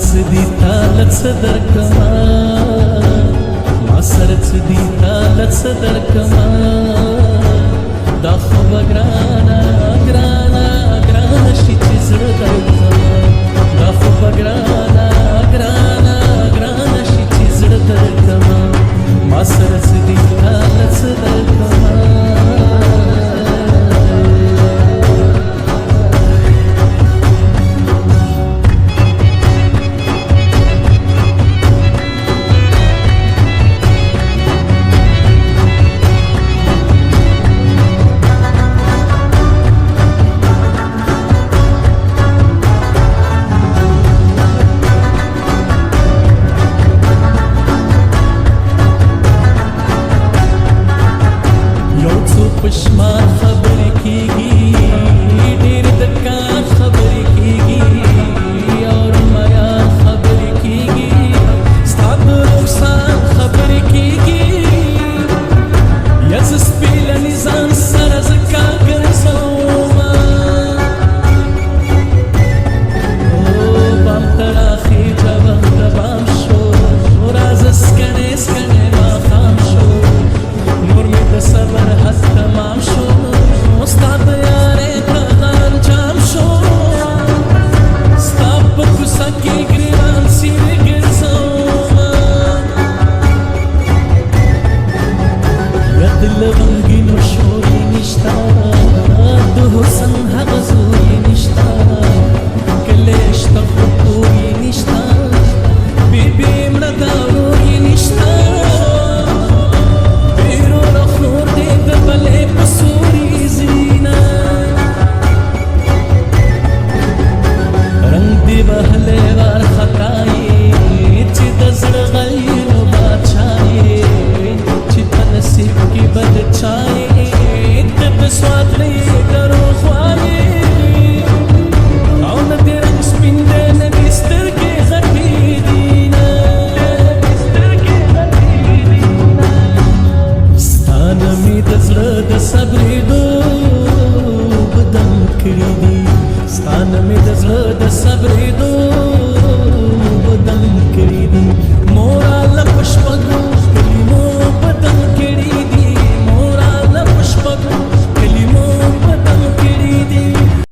څه دي تاله څه درکړمه ما سره څه دي تاله څه درکړمه دا خو به ګرانه ګرانه ګرانه شي چې زړه درکړمه دا خو به ګرانه ګرانه ګرانه شي چې زړه درکړمه ما سره څه دي تاله څه درکړمه پشمار خبرې کېږي ډېر د کار خبرې کېږي اور میار خبرې کېږي ستا د رخسار خبرې کېږي یا زه سپېلنې ځان سره زه کار ګرځومه بام تړه خېټه بم د بام شو راځه سکنې سکنې ماښام شو نور مې د صبر حد تمام شو ستا د یارۍ قدر جام شو ستا په کوڅه کې ګریوان څیرې ګرځومه یا د لونګینو شور یې نشته د حسن هغه زور یې نشته کلی شته خو کور یې نشته بېبې مړه دا ورور یې نشته بهلې وار خطايي چې د زړه غلینو بادشاهي چې په نصیب کې بد چایي ته په سواد نه دروغ وایي او نه دې رنګ سپین دی نه دې سترګې غټې دي نه ستا نه مې د زړه د صبرېدو بدم کړي دي ستا نه مې د زړه د صبرېدو